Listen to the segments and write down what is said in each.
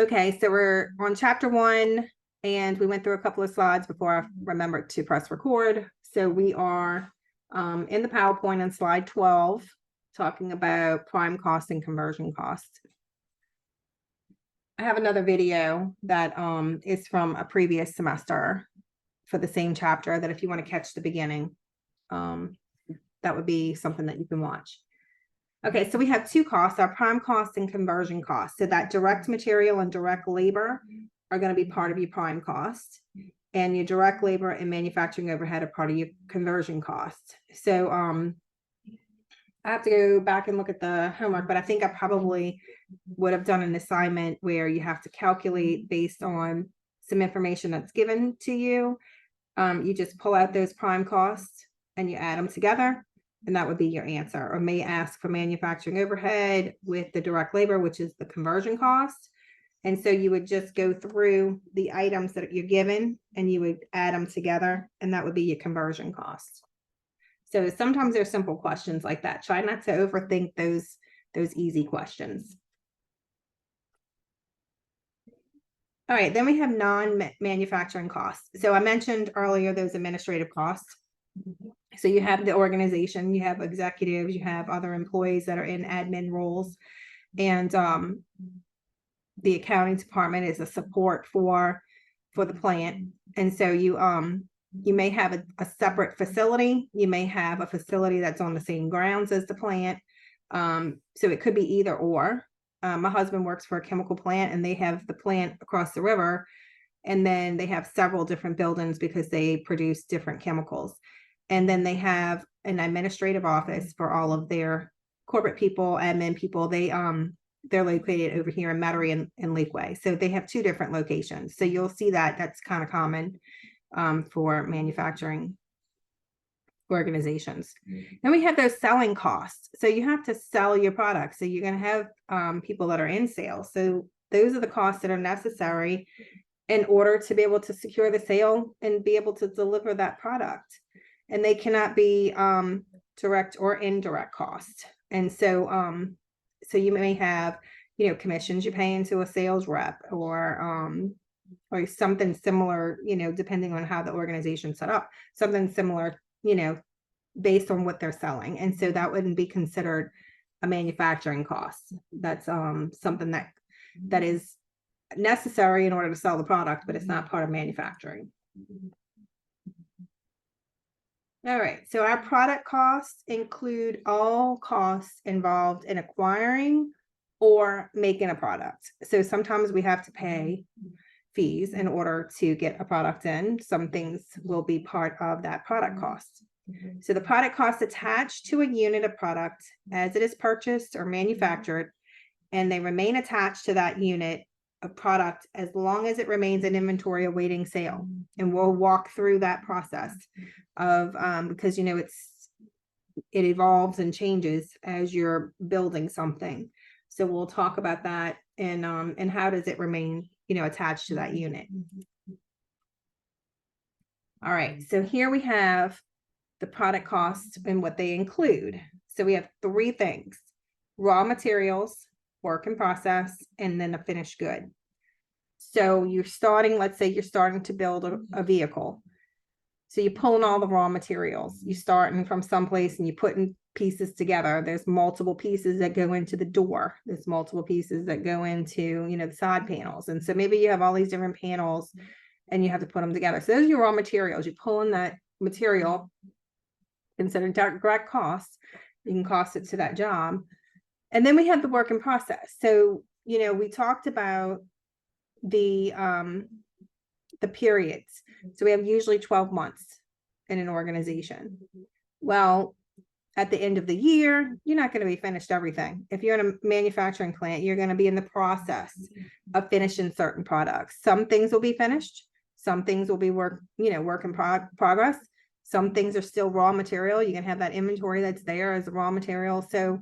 Okay, so we're on chapter 1, and we went through a couple of slides before I remembered to press record. So we are in the PowerPoint on slide 12, talking about prime cost and conversion cost. I have another video that is from a previous semester for the same chapter that if you want to catch the beginning, that would be something that you can watch. Okay, so we have two costs, our prime cost and conversion cost. So that direct material and direct labor are going to be part of your prime cost, and your direct labor and manufacturing overhead are part of your conversion cost. So I have to go back and look at the homework, but I think I probably would have done an assignment where you have to calculate based on some information that's given to you. You just pull out those prime costs and you add them together, and that would be your answer. Or may ask for manufacturing overhead with the direct labor, which is the conversion cost. And so you would just go through the items that you're given and you would add them together, and that would be your conversion cost. So sometimes there's simple questions like that. Try not to overthink those easy questions. All right, then we have non-manufacturing costs. So I mentioned earlier those administrative costs. So you have the organization, you have executives, you have other employees that are in admin roles, and the accounting department is a support for the plant. And so you may have a separate facility. You may have a facility that's on the same grounds as the plant. So it could be either or. My husband works for a chemical plant, and they have the plant across the river, and then they have several different buildings because they produce different chemicals. And then they have an administrative office for all of their corporate people, admin people. They're located over here in Metairie and Lakeway. So they have two different locations. So you'll see that that's kind of common for manufacturing organizations. Then we have those selling costs. So you have to sell your product. So you're going to have people that are in sales. So those are the costs that are necessary in order to be able to secure the sale and be able to deliver that product. And they cannot be direct or indirect costs. And so so you may have, commissions you pay into a sales rep, or something similar, depending on how the organization's set up, something similar, based on what they're selling. And so that wouldn't be considered a manufacturing cost. That's something that is necessary in order to sell the product, but it's not part of manufacturing. All right, so our product costs include all costs involved in acquiring or making a product. So sometimes we have to pay fees in order to get a product in. Some things will be part of that product cost. So the product cost attached to a unit of product as it is purchased or manufactured, and they remain attached to that unit of product as long as it remains in inventory awaiting sale. And we'll walk through that process of because it evolves and changes as you're building something. So we'll talk about that and how does it remain attached to that unit. All right, so here we have the product costs and what they include. So we have three things: raw materials, work in process, and then a finished good. So you're starting, let's say you're starting to build a vehicle. So you're pulling all the raw materials. You're starting from someplace and you're putting pieces together. There's multiple pieces that go into the door. There's multiple pieces that go into, the side panels. And so maybe you have all these different panels and you have to put them together. So those are your raw materials. You're pulling that material, considered direct costs. You can cost it to that job. And then we have the work in process. So, we talked about the periods. So we have usually 12 months in an organization. Well, at the end of the year, you're not going to be finished everything. If you're in a manufacturing plant, you're going to be in the process of finishing certain products. Some things will be finished. Some things will be work in progress. Some things are still raw material. You can have that inventory that's there as raw material. So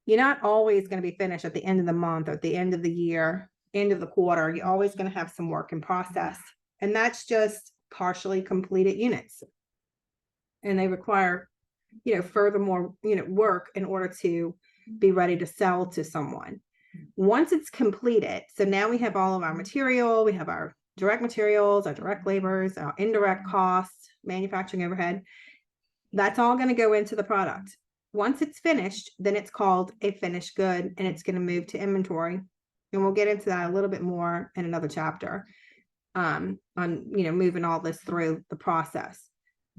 you're not always going to be finished at the end of the month or at the end of the year, end of the quarter. You're always going to have some work in process. And that's just partially completed units. And they require, furthermore, work in order to be ready to sell to someone. Once it's completed, so now we have all of our material, we have our direct materials, our direct labors, our indirect costs, manufacturing overhead. That's all going to go into the product. Once it's finished, then it's called a finished good, and it's going to move to inventory. And we'll get into that a little bit more in another chapter on, moving all this through the process.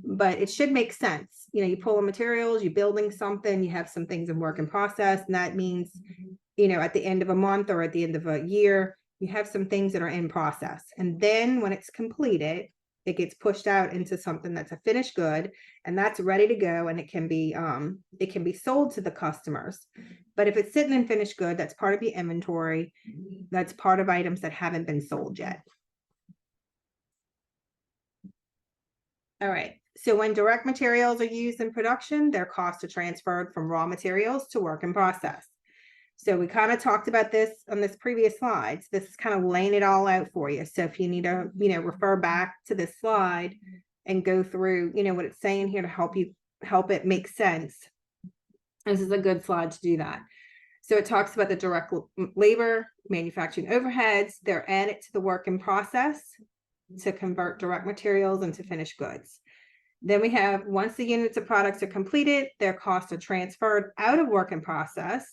But it should make sense. You pull in materials, you're building something, you have some things in work in process, and that means, at the end of a month or at the end of a year, you have some things that are in process. And then when it's completed, it gets pushed out into something that's a finished good, and that's ready to go, and it can be sold to the customers. But if it's sitting in finished good, that's part of your inventory. That's part of items that haven't been sold yet. All right. So when direct materials are used in production, their costs are transferred from raw materials to work in process. So we kind of talked about this on this previous slides. This is kind of laying it all out for you. So if you need to, refer back to this slide and go through, what it's saying here to help it make sense. This is a good slide to do that. So it talks about the direct labor, manufacturing overheads. They're added to the work in process to convert direct materials into finished goods. Then we have, once the units of products are completed, their costs are transferred out of work in process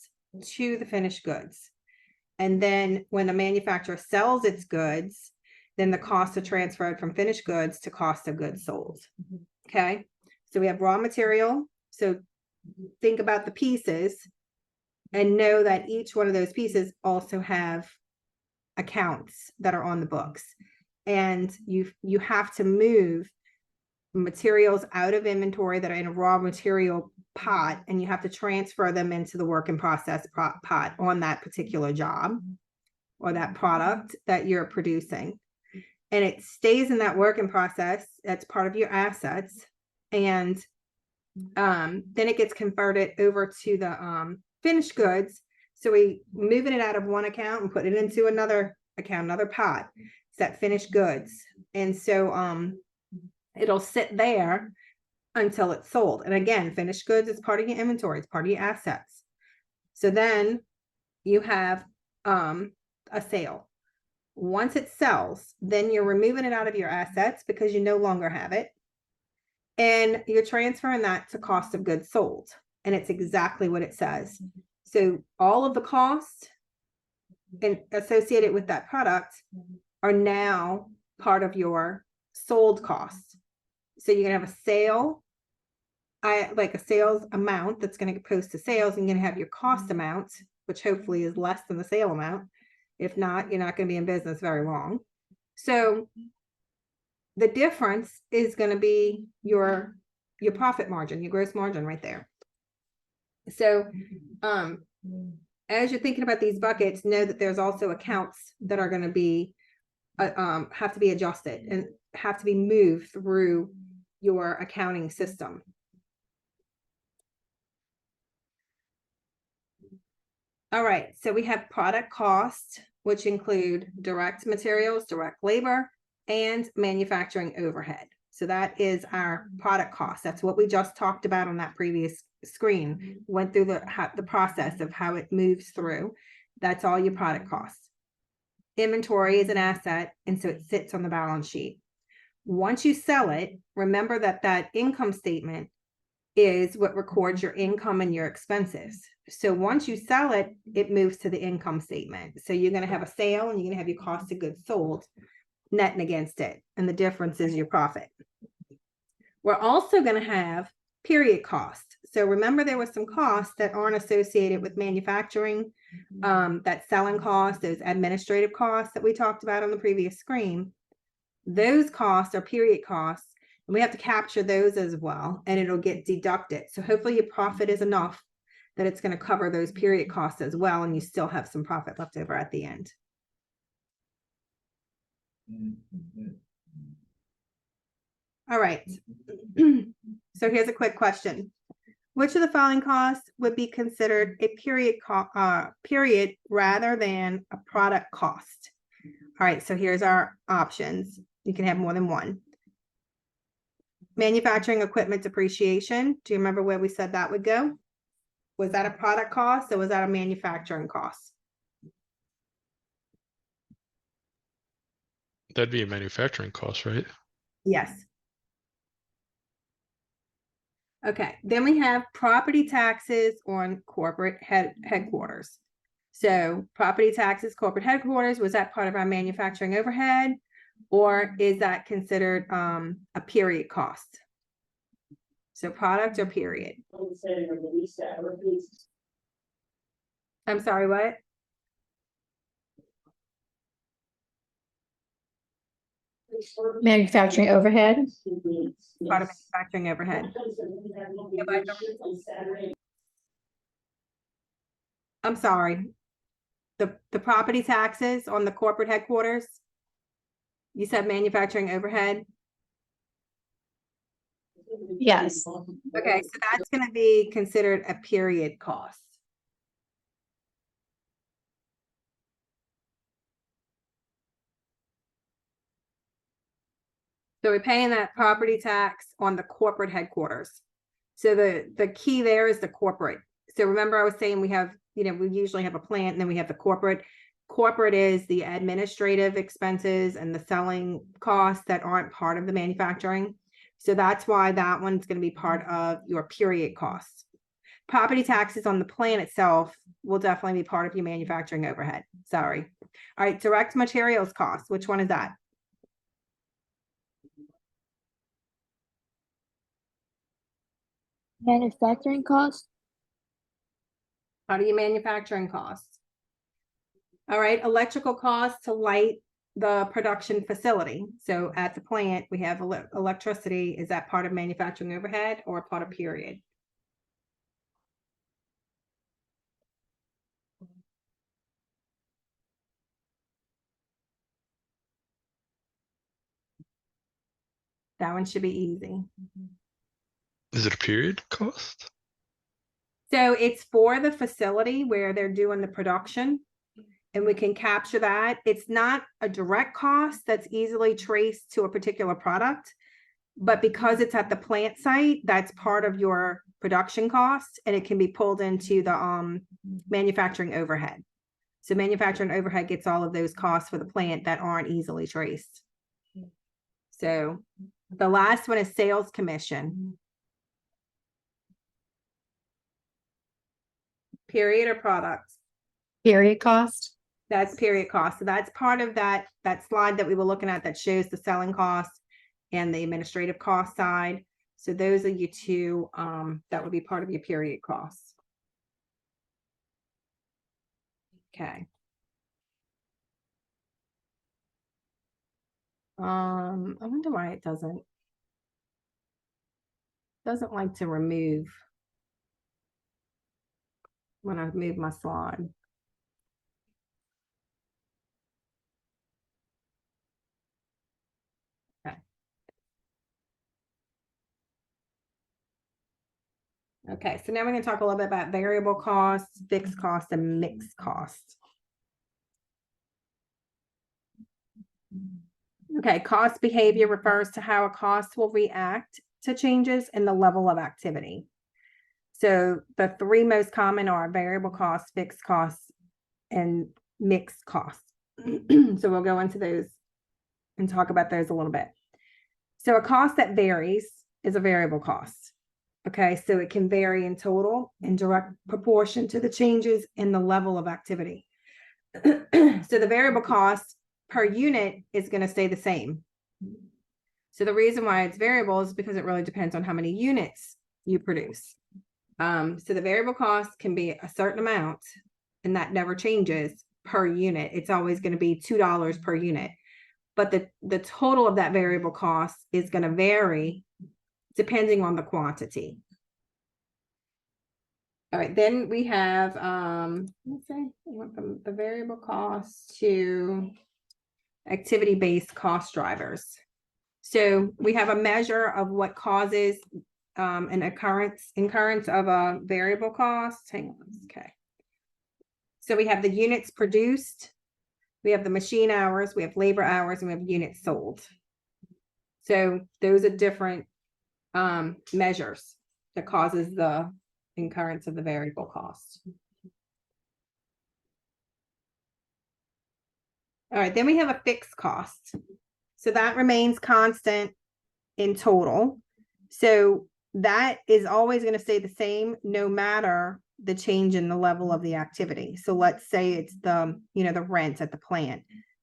to the finished goods. And then when the manufacturer sells its goods, then the costs are transferred from finished goods to cost of goods sold. Okay, so we have raw material. So think about the pieces and know that each one of those pieces also have accounts that are on the books. And you have to move materials out of inventory that are in a raw material pot, and you have to transfer them into the work in process pot on that particular job or that product that you're producing. And it stays in that work in process. That's part of your assets. And then it gets converted over to the finished goods. So we moving it out of one account and put it into another account, another pot. It's that finished goods. And so it'll sit there until it's sold. And again, finished goods is part of your inventory. It's part of your assets. So then you have a sale. Once it sells, then you're removing it out of your assets because you no longer have it. And you're transferring that to cost of goods sold. And it's exactly what it says. So all of the costs associated with that product are now part of your sold costs. So you're gonna have a sale, like a sales amount that's gonna post to sales, and you're gonna have your cost amount, which hopefully is less than the sale amount. If not, you're not gonna be in business very long. So the difference is gonna be your profit margin, your gross margin right there. So as you're thinking about these buckets, know that there's also accounts that are gonna be have to be adjusted and have to be moved through your accounting system. All right, so we have product costs, which include direct materials, direct labor, and manufacturing overhead. So that is our product cost. That's what we just talked about on that previous screen. Went through the process of how it moves through. That's all your product costs. Inventory is an asset, and so it sits on the balance sheet. Once you sell it, remember that income statement is what records your income and your expenses. So once you sell it, it moves to the income statement. So you're going to have a sale and you're going to have your cost of goods sold netting against it. And the difference is your profit. We're also going to have period costs. So remember, there was some costs that aren't associated with manufacturing, that selling costs, those administrative costs that we talked about on the previous screen. Those costs are period costs, and we have to capture those as well, and it'll get deducted. So hopefully your profit is enough that it's going to cover those period costs as well, and you still have some profit left over at the end. All right. So here's a quick question. Which of the following costs would be considered a period rather than a product cost? All right, so here's our options. You can have more than one. Manufacturing equipment depreciation. Do you remember where we said that would go? Was that a product cost or was that a manufacturing cost? That'd be a manufacturing cost, right? Yes. Okay, then we have property taxes on corporate headquarters. So property taxes, corporate headquarters, was that part of our manufacturing overhead? Or is that considered a period cost? So product or period? I'm sorry, what? Manufacturing overhead. Part of manufacturing overhead. I'm sorry. The property taxes on the corporate headquarters? You said manufacturing overhead? Yes. Okay, so that's going to be considered a period cost. So we're paying that property tax on the corporate headquarters. So the key there is the corporate. So remember I was saying we have, we usually have a plant and then we have the corporate. Corporate is the administrative expenses and the selling costs that aren't part of the manufacturing. So that's why that one's going to be part of your period costs. Property taxes on the plant itself will definitely be part of your manufacturing overhead. Sorry. All right, direct materials costs. Which one is that? Manufacturing cost. How do you manufacturing costs? All right, electrical costs to light the production facility. So at the plant, we have electricity. Is that part of manufacturing overhead or part of period? That one should be easy. Is it a period cost? So it's for the facility where they're doing the production, and we can capture that. It's not a direct cost that's easily traced to a particular product, but because it's at the plant site, that's part of your production cost, and it can be pulled into the manufacturing overhead. So manufacturing overhead gets all of those costs for the plant that aren't easily traced. So the last one is sales commission. Period or products? Period cost. That's period cost. So that's part of that slide that we were looking at that shows the selling cost and the administrative cost side. So those are your two that would be part of your period costs. Okay. I wonder why it doesn't like to remove when I move my slide. Okay. Okay, so now we're going to talk a little bit about variable costs, fixed costs, and mixed costs. Okay, cost behavior refers to how a cost will react to changes in the level of activity. So the three most common are variable costs, fixed costs, and mixed costs. So we'll go into those and talk about those a little bit. So a cost that varies is a variable cost. Okay, so it can vary in total in direct proportion to the changes in the level of activity. So the variable cost per unit is going to stay the same. So the reason why it's variable is because it really depends on how many units you produce. So the variable cost can be a certain amount, and that never changes per unit. It's always going to be $2 per unit. But the total of that variable cost is going to vary depending on the quantity. All right, then we have, let's say, we went from the variable cost to activity-based cost drivers. So we have a measure of what causes an incurrence of a variable cost. Hang on, okay. So we have the units produced, we have the machine hours, we have labor hours, and we have units sold. So those are different measures that causes the incurrence of the variable cost. All right, then we have a fixed cost. So that remains constant in total. So that is always going to stay the same no matter the change in the level of the activity. So let's say it's the, the rent at the plant.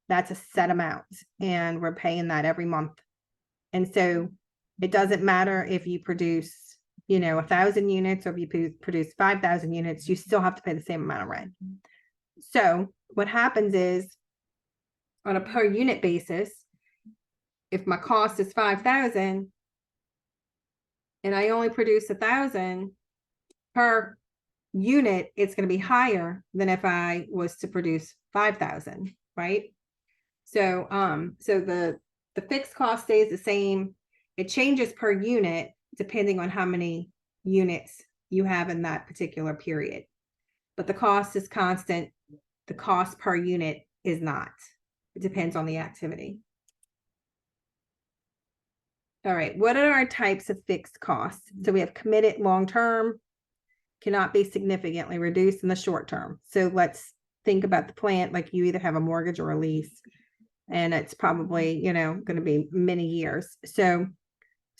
That's a set amount and we're paying that every month. And so it doesn't matter if you produce, 1,000 units or if you produce 5,000 units, you still have to pay the same amount of rent. So what happens is on a per unit basis, if my cost is 5,000 and I only produce 1,000 per unit, it's going to be higher than if I was to produce 5,000, right? So, so the fixed cost stays the same. It changes per unit depending on how many units you have in that particular period. But the cost is constant. The cost per unit is not. It depends on the activity. All right, what are our types of fixed costs? So we have committed long-term, cannot be significantly reduced in the short term. So let's think about the plant, like you either have a mortgage or a lease, and it's probably, going to be many years. So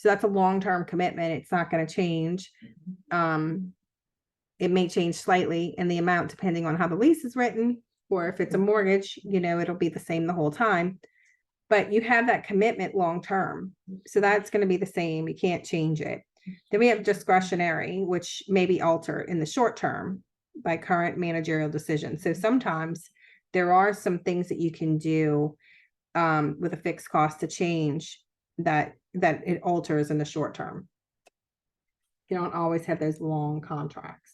that's a long-term commitment. It's not going to change. It may change slightly in the amount depending on how the lease is written, or if it's a mortgage, it'll be the same the whole time. But you have that commitment long-term. So that's going to be the same. You can't change it. Then we have discretionary, which may be altered in the short term by current managerial decisions. So sometimes there are some things that you can do with a fixed cost to change that it alters in the short term. You don't always have those long contracts.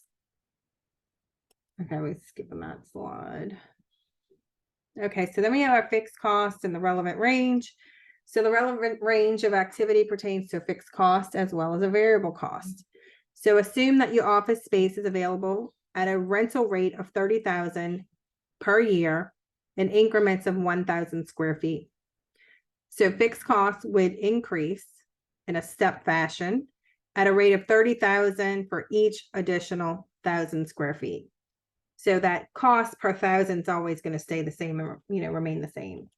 Okay, we're skipping that slide. Okay, so then we have our fixed cost and the relevant range. So the relevant range of activity pertains to a fixed cost as well as a variable cost. So assume that your office space is available at a rental rate of 30,000 per year in increments of 1,000 square feet. So fixed costs would increase in a step fashion at a rate of 30,000 for each additional 1,000 square feet. So that cost per 1,000 is always going to stay the same, remain the same.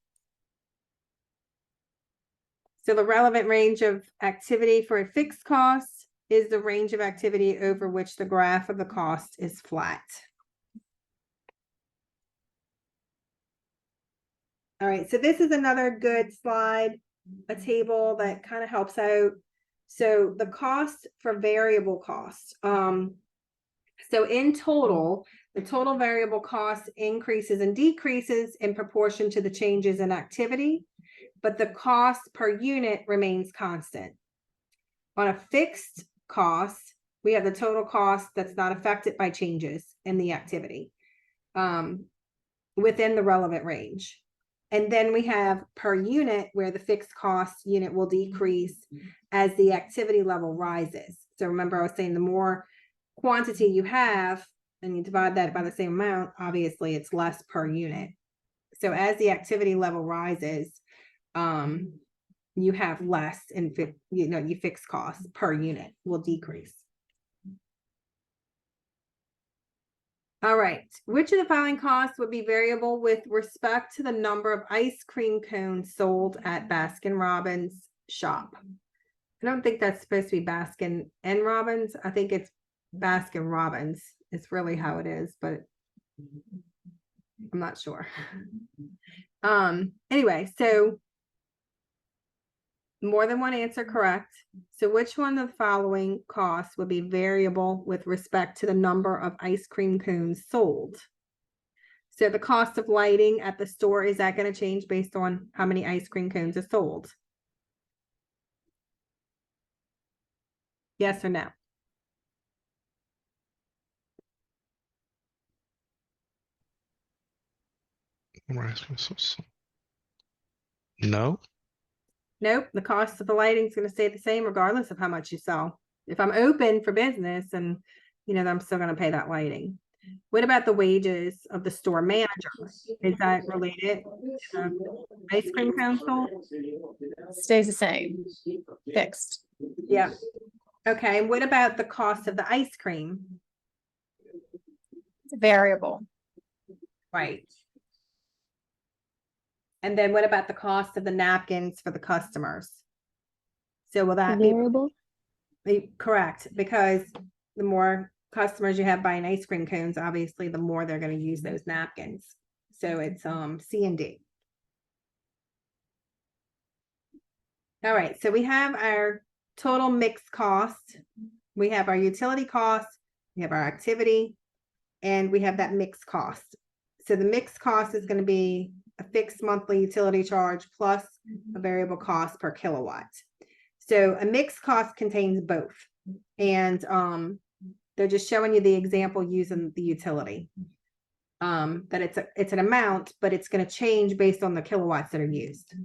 So the relevant range of activity for a fixed cost is the range of activity over which the graph of the cost is flat. All right, so this is another good slide, a table that kind of helps out. So the cost for variable cost. So in total, the total variable cost increases and decreases in proportion to the changes in activity, but the cost per unit remains constant. On a fixed cost, we have the total cost that's not affected by changes in the activity within the relevant range. And then we have per unit where the fixed cost unit will decrease as the activity level rises. So remember, I was saying the more quantity you have and you divide that by the same amount, obviously it's less per unit. So as the activity level rises, you have less in your fixed costs per unit will decrease. All right, which of the following costs would be variable with respect to the number of ice cream cones sold at Baskin Robbins shop? I don't think that's supposed to be Baskin and Robbins. I think it's Baskin Robbins. It's really how it is, but I'm not sure. Anyway, so more than one answer correct. So which one of the following costs would be variable with respect to the number of ice cream cones sold? So the cost of lighting at the store, is that going to change based on how many ice cream cones are sold? Yes or no? No. Nope, the cost of the lighting is going to stay the same regardless of how much you sell. If I'm open for business and, I'm still going to pay that lighting. What about the wages of the store manager? Is that related to ice cream cone sold? Stays the same, fixed. Yeah. Okay, and what about the cost of the ice cream? Variable. Right. And then what about the cost of the napkins for the customers? So will that be Variable. correct? Because the more customers you have buying ice cream cones, obviously, the more they're going to use those napkins. So it's C and D. All right, so we have our total mixed cost. We have our utility cost, we have our activity, and we have that mixed cost. So the mixed cost is going to be a fixed monthly utility charge plus a variable cost per kilowatt. So a mixed cost contains both. And they're just showing you the example using the utility. That it's an amount, but it's going to change based on the kilowatts that are used.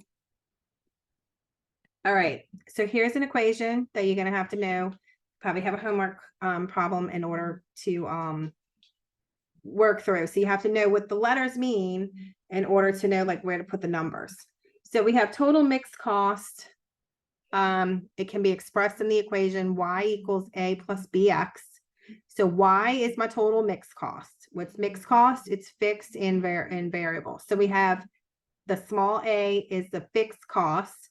All right, so here's an equation that you're going to have to know. Probably have a homework problem in order to work through. So you have to know what the letters mean in order to know like where to put the numbers. So we have total mixed cost. It can be expressed in the equation y equals a plus bx. So y is my total mixed cost. What's mixed cost? It's fixed and variable. So we have the small a is the fixed cost.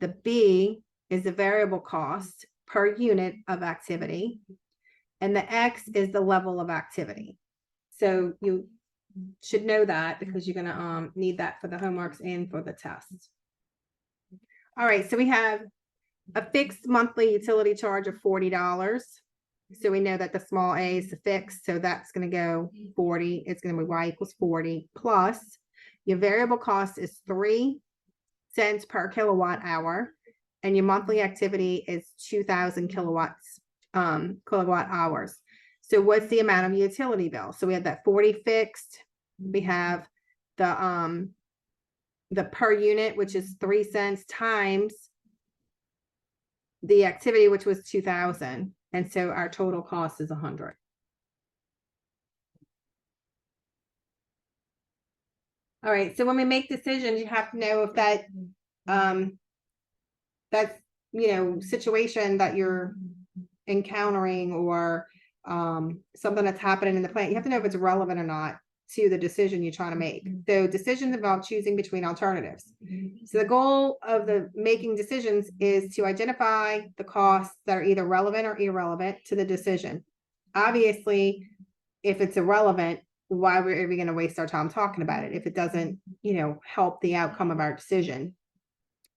The B is the variable cost per unit of activity. And the X is the level of activity. So you should know that because you're going to need that for the homeworks and for the tests. All right, so we have a fixed monthly utility charge of $40. So we know that the small a is the fixed, so that's going to go 40. It's going to be y equals 40 plus your variable cost is 3 cents per kilowatt hour, and your monthly activity is 2,000 kilowatt hours. So what's the amount of utility bill? So we have that 40 fixed. We have the per unit, which is 3 cents times the activity, which was 2,000. And so our total cost is 100. All right, so when we make decisions, you have to know if that that's, situation that you're encountering or something that's happening in the plant. You have to know if it's relevant or not to the decision you're trying to make. So decisions involve choosing between alternatives. So the goal of the making decisions is to identify the costs that are either relevant or irrelevant to the decision. Obviously, if it's irrelevant, why are we going to waste our time talking about it? If it doesn't, help the outcome of our decision,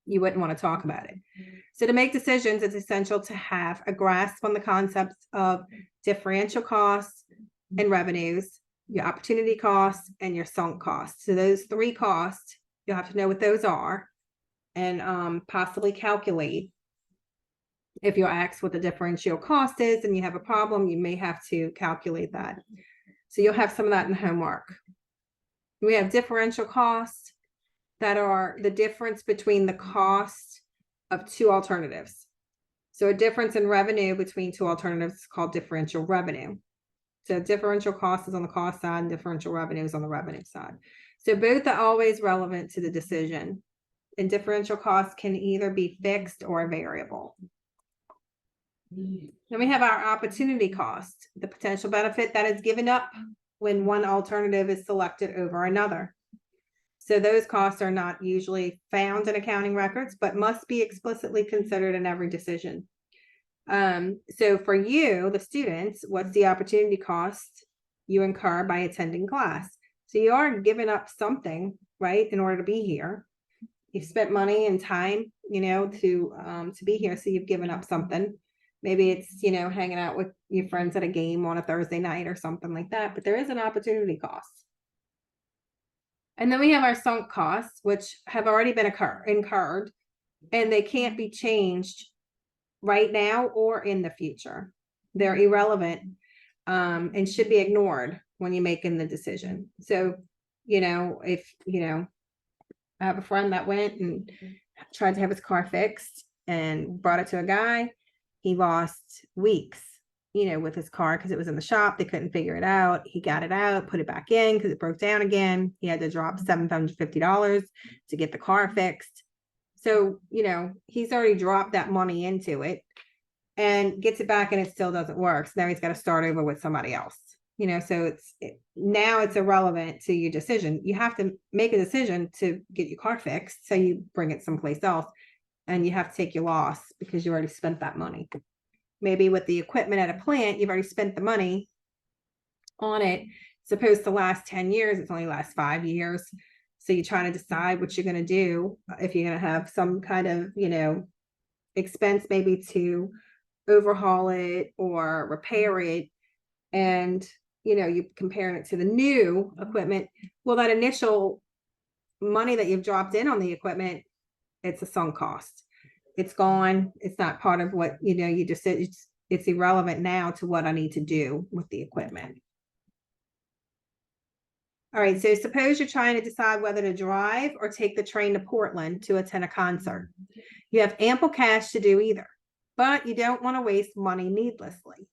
you wouldn't want to talk about it. So to make decisions, it's essential to have a grasp on the concepts of differential costs and revenues, your opportunity costs, and your sunk costs. So those 3 costs, you'll have to know what those are and possibly calculate. If you're asked what the differential cost is and you have a problem, you may have to calculate that. So you'll have some of that in the homework. We have differential costs that are the difference between the cost of 2 alternatives. So a difference in revenue between 2 alternatives is called differential revenue. So differential cost is on the cost side and differential revenue is on the revenue side. So both are always relevant to the decision. And differential costs can either be fixed or variable. Then we have our opportunity cost, the potential benefit that is given up when one alternative is selected over another. So those costs are not usually found in accounting records, but must be explicitly considered in every decision. So for you, the students, what's the opportunity cost you incur by attending class? So you are giving up something, right, in order to be here. You've spent money and time, to be here. So you've given up something. Maybe it's, hanging out with your friends at a game on a Thursday night or something like that, but there is an opportunity cost. And then we have our sunk costs, which have already been incurred, and they can't be changed right now or in the future. They're irrelevant and should be ignored when you're making the decision. So, if, I have a friend that went and tried to have his car fixed and brought it to a guy. He lost weeks, with his car because it was in the shop. They couldn't figure it out. He got it out, put it back in because it broke down again. He had to drop $750 to get the car fixed. So, he's already dropped that money into it and gets it back and it still doesn't work. So now he's got to start over with somebody else. You know, so now it's irrelevant to your decision. You have to make a decision to get your car fixed. So you bring it someplace else and you have to take your loss because you already spent that money. Maybe with the equipment at a plant, you've already spent the money on it. It's supposed to last 10 years. It's only lasts 5 years. So you're trying to decide what you're going to do. If you're going to have some kind of, you know, expense maybe to overhaul it or repair it. And, you know, you're comparing it to the new equipment. Well, that initial money that you've dropped in on the equipment, it's a sunk cost. It's gone. It's not part of what, you know, you just said it's irrelevant now to what I need to do with the equipment. All right, so suppose you're trying to decide whether to drive or take the train to Portland to attend a concert. You have ample cash to do either, but you don't want to waste money needlessly.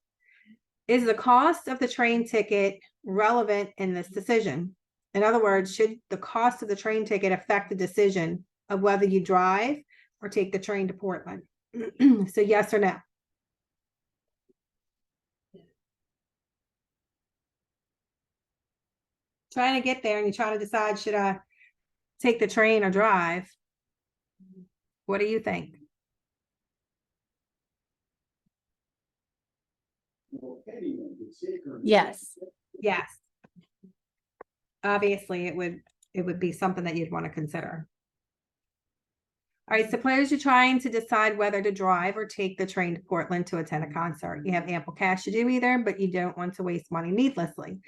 Is the cost of the train ticket relevant in this decision? In other words, should the cost of the train ticket affect the decision of whether you drive or take the train to Portland? So yes or no? Trying to get there and you're trying to decide, should I take the train or drive? What do you think? Yes. Yes. Obviously, it would be something that you'd want to consider. All right, suppose you're trying to decide whether to drive or take the train to Portland to attend a concert. You have ample cash to do either, but you don't want to waste money needlessly.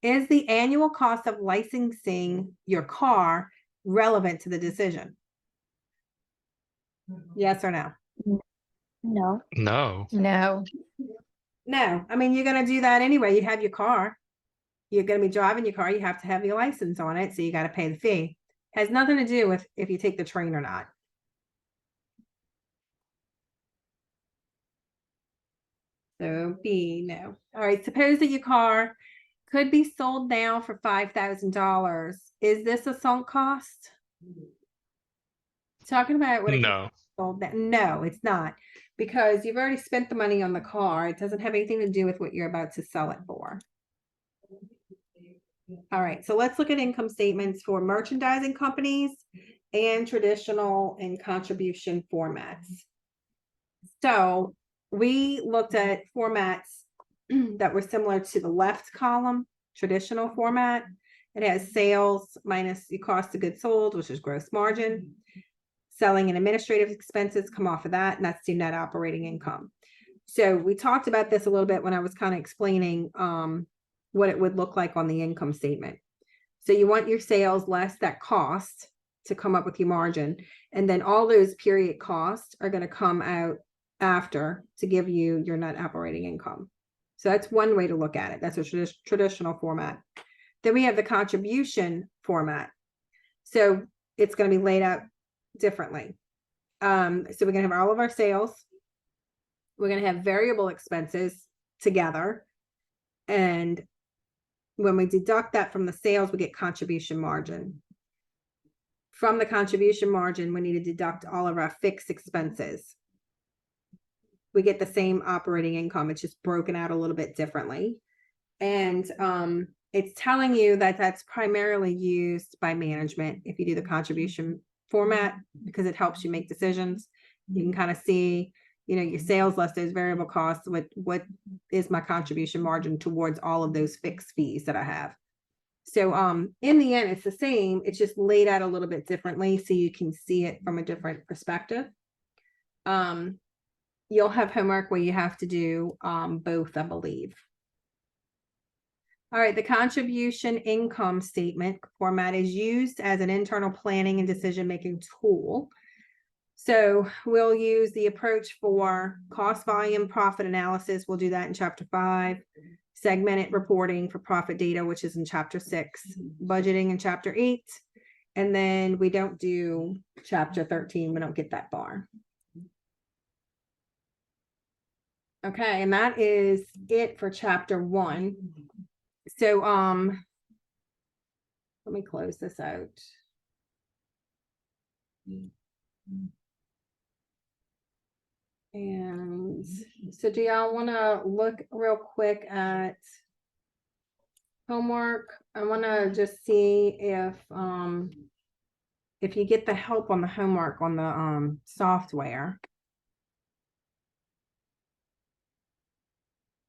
Is the annual cost of licensing your car relevant to the decision? Yes or no? No. No. No. No. I mean, you're going to do that anyway. You have your car. You're going to be driving your car. You have to have your license on it. So you got to pay the fee. Has nothing to do with if you take the train or not. So B, no. All right. Suppose that your car could be sold now for $5,000. Is this a sunk cost? Talking about what it No. sold that. No, it's not, because you've already spent the money on the car. It doesn't have anything to do with what you're about to sell it for. All right, so let's look at income statements for merchandising companies and traditional and contribution formats. So we looked at formats that were similar to the left column, traditional format. It has sales minus the cost of goods sold, which is gross margin. Selling and administrative expenses come off of that, and that's the net operating income. So we talked about this a little bit when I was kind of explaining what it would look like on the income statement. So you want your sales less that cost to come up with your margin, and then all those period costs are going to come out after to give you your net operating income. So that's one way to look at it. That's a traditional format. Then we have the contribution format. So it's going to be laid out differently. So we're going to have all of our sales. We're going to have variable expenses together. And when we deduct that from the sales, we get contribution margin. From the contribution margin, we need to deduct all of our fixed expenses. We get the same operating income. It's just broken out a little bit differently. And it's telling you that that's primarily used by management if you do the contribution format, because it helps you make decisions. You can kind of see, you know, your sales less those variable costs. What is my contribution margin towards all of those fixed fees that I have? So in the end, it's the same. It's just laid out a little bit differently so you can see it from a different perspective. You'll have homework where you have to do both, I believe. All right, the contribution income statement format is used as an internal planning and decision-making tool. So we'll use the approach for cost, volume, profit analysis. We'll do that in chapter 5. Segmented reporting for profit data, which is in chapter 6. Budgeting in chapter 8. And then we don't do chapter 13. We don't get that far. Okay, and that is it for chapter 1. So let me close this out. And so do y'all want to look real quick at homework, I wanna just see if you get the help on the homework on the software.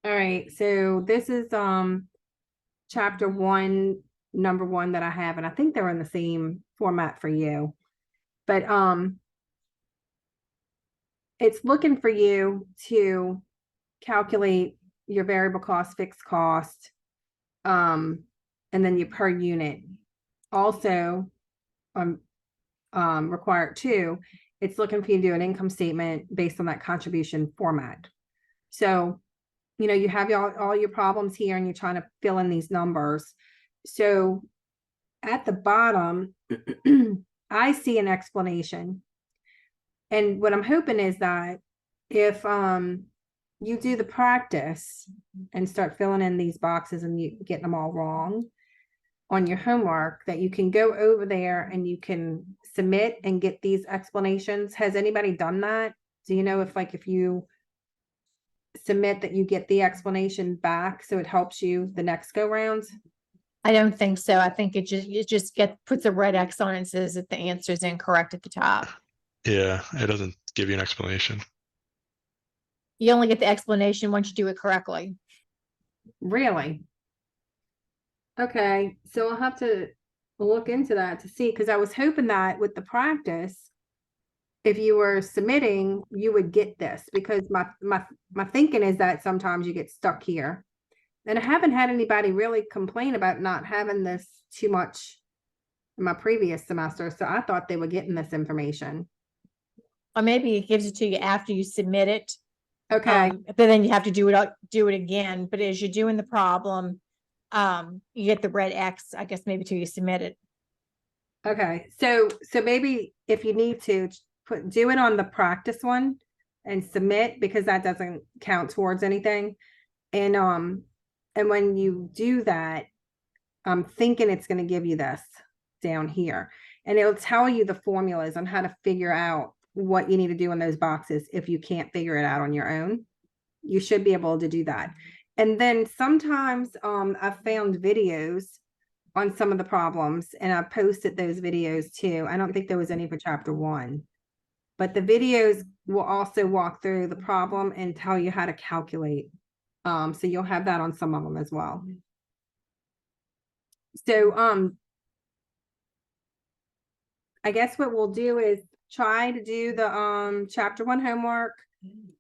All right, so this is chapter 1, number 1 that I have, and I think they're in the same format for you. But it's looking for you to calculate your variable cost, fixed cost, and then your per unit. Also, required 2, it's looking for you to do an income statement based on that contribution format. So, you know, you have all your problems here and you're trying to fill in these numbers. So at the bottom, I see an explanation. And what I'm hoping is that if you do the practice and start filling in these boxes and you getting them all wrong on your homework, that you can go over there and you can submit and get these explanations. Has anybody done that? Do you know if you submit that you get the explanation back so it helps you the next go rounds? I don't think so. I think it just puts a red X on it and says that the answer is incorrect at the top. Yeah, it doesn't give you an explanation. You only get the explanation once you do it correctly. Really? Okay, so I'll have to look into that to see, because I was hoping that with the practice, if you were submitting, you would get this, because my thinking is that sometimes you get stuck here. And I haven't had anybody really complain about not having this too much in my previous semester, so I thought they were getting this information. Or maybe it gives it to you after you submit it. Okay, But then you have to do it again. But as you're doing the problem, you get the red X, I guess, maybe till you submit it. okay, so maybe if you need to do it on the practice one and submit, because that doesn't count towards anything. And when you do that, I'm thinking it's going to give you this down here, and it'll tell you the formulas on how to figure out what you need to do in those boxes. If you can't figure it out on your own, you should be able to do that. And then sometimes I've found videos on some of the problems, and I posted those videos too. I don't think there was any for chapter 1, but the videos will also walk through the problem and tell you how to calculate. So you'll have that on some of them as well. So I guess what we'll do is try to do the chapter 1 homework,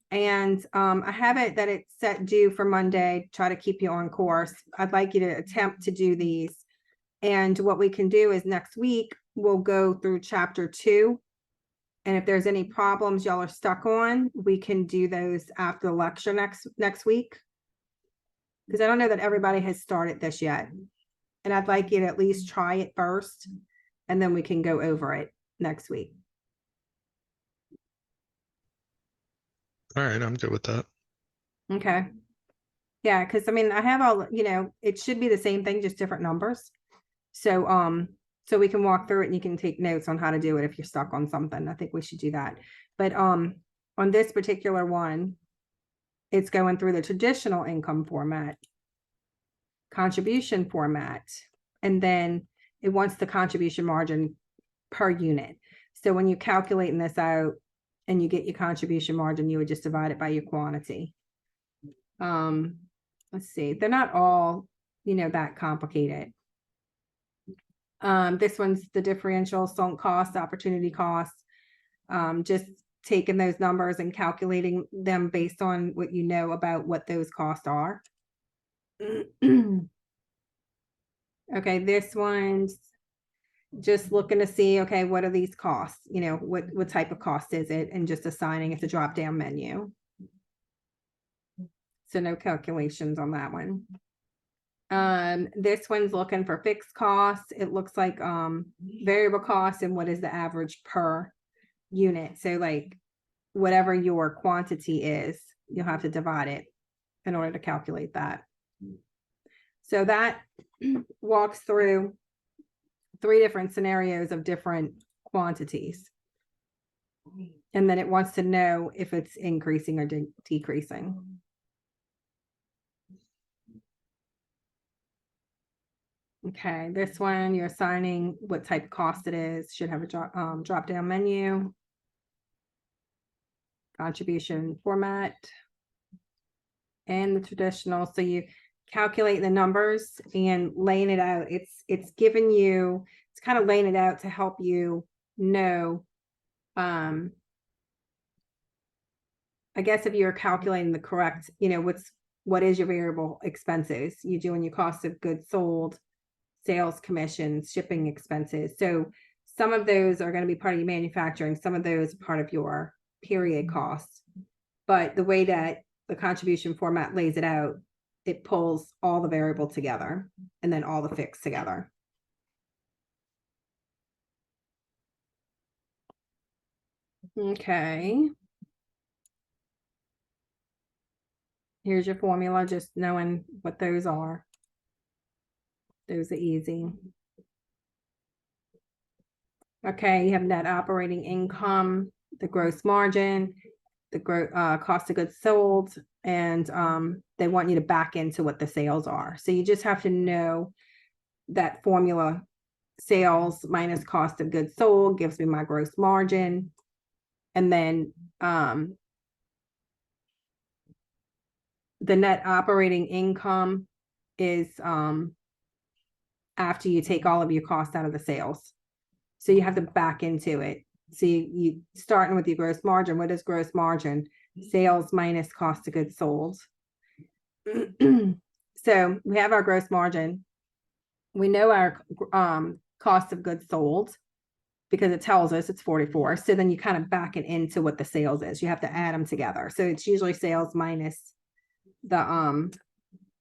and I have it that it's set due for Monday. Try to keep you on course. I'd like you to attempt to do these, and what we can do is next week we'll go through chapter 2, and if there's any problems y'all are stuck on, we can do those after the lecture next week, because I don't know that everybody has started this yet, and I'd like you to at least try it first, and then we can go over it next week. All right, I'm good with that. Okay. Yeah, because I mean, I have all, it should be the same thing, just different numbers. So so we can walk through it and you can take notes on how to do it if you're stuck on something. I think we should do that. But on this particular one, it's going through the traditional income format, contribution format, and then it wants the contribution margin per unit. So when you're calculating this out and you get your contribution margin, you would just divide it by your quantity. Let's see, they're not all, that complicated. This one's the differential sunk cost, opportunity cost. Just taking those numbers and calculating them based on what you know about what those costs are. Okay, this one's just looking to see, okay, what are these costs? What type of cost is it? And just assigning it's a drop-down menu. So no calculations on that one. This one's looking for fixed costs. It looks like variable costs and what is the average per unit. So like whatever your quantity is, you'll have to divide it in order to calculate that. So that walks through 3 different scenarios of different quantities. And then it wants to know if it's increasing or decreasing. Okay, this one, you're assigning what type of cost it is, should have a drop down menu. Contribution format. And the traditional, so you calculate the numbers and laying it out. It's giving you, it's kind of laying it out to help you know. I guess if you're calculating the correct, what is your variable expenses? You're doing your cost of goods sold, sales commissions, shipping expenses. So some of those are going to be part of your manufacturing, some of those are part of your period costs. But the way that the contribution format lays it out, it pulls all the variable together and then all the fixed together. Okay. Here's your formula, just knowing what those are. Those are easy. Okay, you have net operating income, the gross margin, the cost of goods sold, and they want you to back into what the sales are. So you just have to know that formula. Sales minus cost of goods sold gives me my gross margin. And then the net operating income is after you take all of your costs out of the sales. So you have to back into it. So you starting with your gross margin. What is gross margin? Sales minus cost of goods sold. So we have our gross margin. We know our cost of goods sold because it tells us it's 44. So then you kind of back it into what the sales is. You have to add them together. So it's usually sales minus the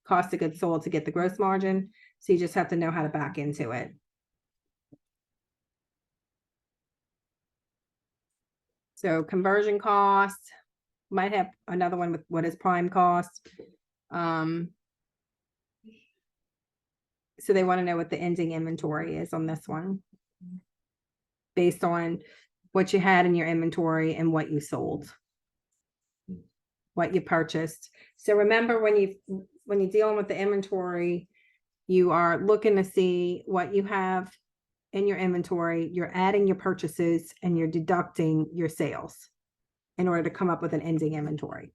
cost of goods sold to get the gross margin. So you just have to know how to back into it. So conversion cost, might have another one with what is prime cost. So they want to know what the ending inventory is on this one, based on what you had in your inventory and what you sold, what you purchased. So remember, when you're dealing with the inventory, you are looking to see what you have in your inventory, you're adding your purchases, and you're deducting your sales in order to come up with an ending inventory.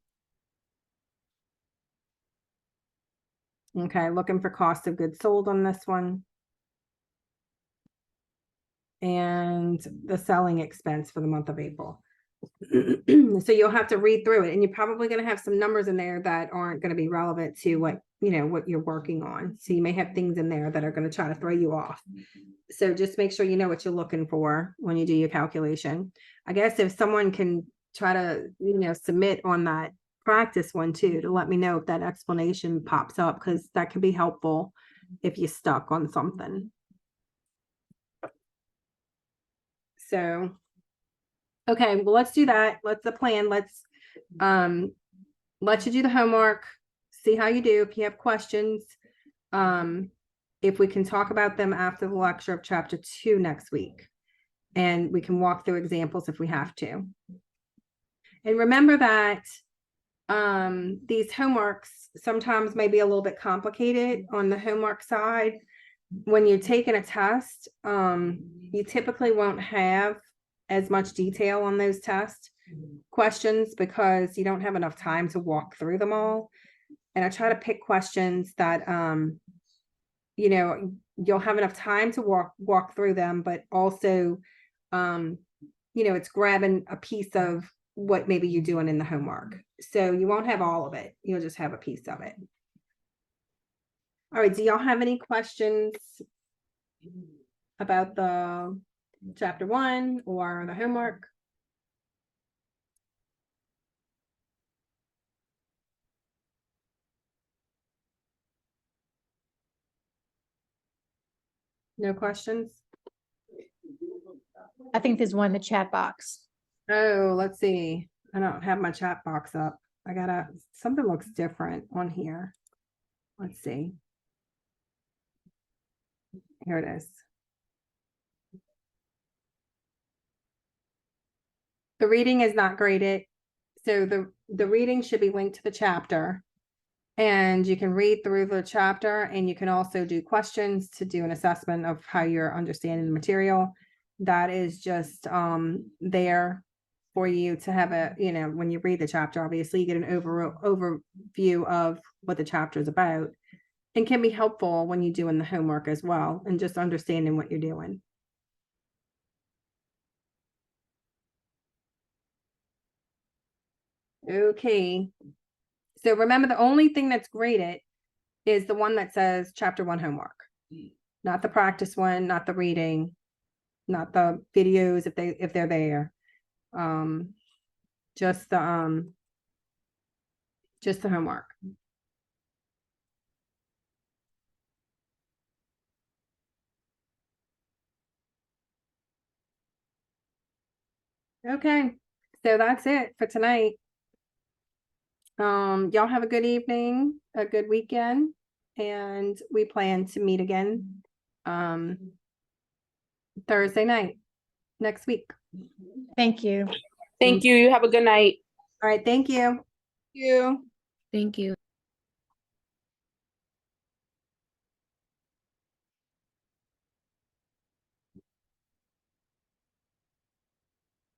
Okay, looking for cost of goods sold on this one. And the selling expense for the month of April. So you'll have to read through it, and you're probably going to have some numbers in there that aren't going to be relevant to what you're working on. So you may have things in there that are going to try to throw you off. So just make sure you know what you're looking for when you do your calculation. I guess if someone can try to, submit on that practice one too, to let me know if that explanation pops up, because that can be helpful if you're stuck on something. So, okay, well, let's do that. Let's the plan. Let's let you do the homework, see how you do. If you have questions, if we can talk about them after the lecture of chapter 2 next week, and we can walk through examples if we have to. And remember that these homeworks sometimes may be a little bit complicated on the homework side. When you're taking a test, you typically won't have as much detail on those test questions because you don't have enough time to walk through them all. And I try to pick questions that, you'll have enough time to walk through them, but also, it's grabbing a piece of what maybe you're doing in the homework. So you won't have all of it. You'll just have a piece of it. All right. Do y'all have any questions about the chapter 1 or the homework? No questions? I think there's one in the chat box. Oh, let's see. I don't have my chat box up. Something looks different on here. Let's see. Here it is. The reading is not graded. So the reading should be linked to the chapter. And you can read through the chapter, and you can also do questions to do an assessment of how you're understanding the material. That is just there for you to have a, you know, when you read the chapter, obviously you get an overview of what the chapter is about, and can be helpful when you're doing the homework as well, and just understanding what you're doing. Okay. So remember, the only thing that's graded is the one that says chapter 1 homework, not the practice one, not the reading, not the videos if they're there. Just the homework. Okay, so that's it for tonight. Y'all have a good evening, a good weekend, and we plan to meet again Thursday night next week. Thank you. Thank you. You have a good night. All right, thank you. You. Thank you.